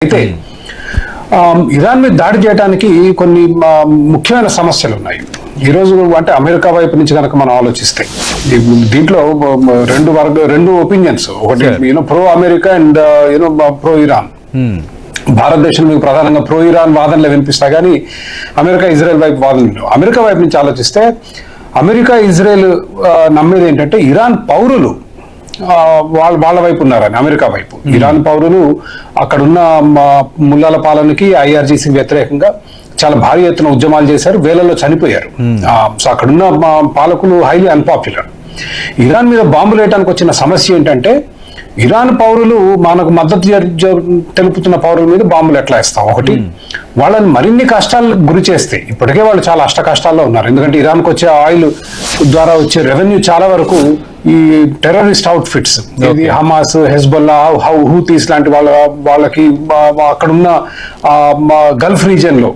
అయితే ఇరాన్ మీద దాడి చేయడానికి కొన్ని ముఖ్యమైన సమస్యలు ఉన్నాయి. ఈరోజు అంటే అమెరికా వైపు నుంచి కనుక మనం ఆలోచిస్తే దీంట్లో రెండు ఒపీనియన్స్, ఒకటి pro America and pro Iran. భారతదేశం మీకు ప్రధానంగా ప్రో ఇరాన్ వాదనలు వినిపిస్తాయి, కానీ అమెరికా ఇజ్రాయెల్ వైపు వాదనలు. అమెరికా వైపు నుంచి ఆలోచిస్తే అమెరికా ఇజ్రాయెల్ నమ్మేది ఏంటంటే ఇరాన్ పౌరులు వాళ్ళ వైపు ఉన్నారని. అమెరికా వైపు ఇరాన్ పౌరులు అక్కడున్న ముల్లాల పాలనకి ఐఆర్జీసీకి వ్యతిరేకంగా చాలా భారీ ఎత్తున ఉద్యమాలు చేశారు, వేలలో చనిపోయారు. సో అక్కడున్న పాలకులు హైలీ అన్పాపులర్. ఇరాన్ మీద బాంబులు వేయడానికి వచ్చిన సమస్య ఏంటంటే ఇరాన్ పౌరులు మనకు మద్దతు తెలుపుతున్న పౌరుల మీద బాంబులు ఎట్లా వేస్తాం, ఒకటి వాళ్ళని మరిన్ని కష్టాలకు గురి చేస్తే. ఇప్పటికే వాళ్ళు చాలా అష్ట కష్టాల్లో ఉన్నారు, ఎందుకంటే ఇరాన్కి వచ్చే ఆయిల్ ద్వారా వచ్చే రెవెన్యూ చాలా వరకు ఈ టెర్రరిస్ట్ అవుట్ఫిట్స్, ఇది హమాస్, హెజ్బొల్లా, హూతీస్ లాంటి వాళ్ళకి అక్కడున్న గల్ఫ్ రీజియన్ లో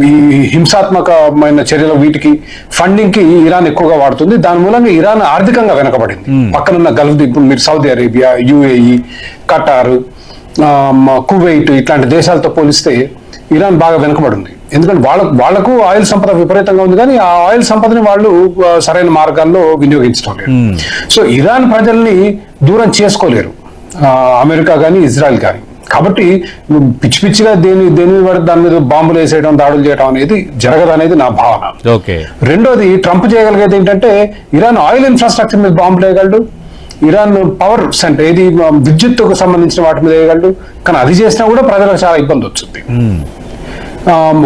ఈ హింసాత్మకమైన చర్యలు వీటికి ఫండింగ్ కి ఇరాన్ ఎక్కువగా వాడుతుంది. దాని మూలంగా ఇరాన్ ఆర్థికంగా వెనకబడింది. పక్కనున్న గల్ఫ్, ఇప్పుడు మీరు సౌదీ అరేబియా, యుఏఈ, ఖటార్, కువైట్ ఇట్లాంటి దేశాలతో పోలిస్తే ఇరాన్ బాగా వెనకబడింది. ఎందుకంటే వాళ్లకు ఆయిల్ సంపద విపరీతంగా ఉంది, కానీ ఆ ఆయిల్ సంపదని వాళ్ళు సరైన మార్గాల్లో వినియోగించడం లేదు. సో ఇరాన్ ప్రజల్ని దూరం చేసుకోలేరు అమెరికా కానీ ఇజ్రాయెల్ కానీ. కాబట్టి పిచ్చి పిచ్చిగా దేని పడి దాని మీద బాంబులు వేసేయడం, దాడులు చేయడం అనేది జరగదనేది నా భావన. రెండోది, ట్రంప్ చేయగలిగేది ఏంటంటే ఇరాన్ ఆయిల్ ఇన్ఫ్రాస్ట్రక్చర్ మీద బాంబులు వేయగలడు, ఇరాన్ పవర్ సెంటర్ ఏది విద్యుత్తుకు సంబంధించిన వాటి మీద వేయగలడు. కానీ అది చేసినా కూడా ప్రజలకు చాలా ఇబ్బంది వచ్చింది.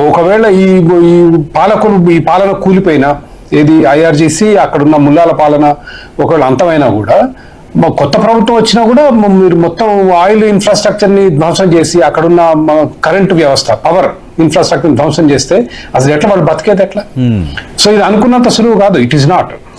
ఒకవేళ ఈ పాలన కూలిపోయినా, ఏది ఐఆర్జీసీ అక్కడున్న ముల్లాల పాలన ఒకవేళ అంతమైనా కూడా, కొత్త ప్రభుత్వం వచ్చినా కూడా మీరు మొత్తం ఆయిల్ ఇన్ఫ్రాస్ట్రక్చర్ ని ధ్వంసం చేసి అక్కడున్న కరెంటు వ్యవస్థ, పవర్ ఇన్ఫ్రాస్ట్రక్చర్ ధ్వంసం చేస్తే అసలు ఎట్లా వాళ్ళు బతికేది ఎట్లా? సో ఇది అనుకున్నంత సులువు కాదు. It is not.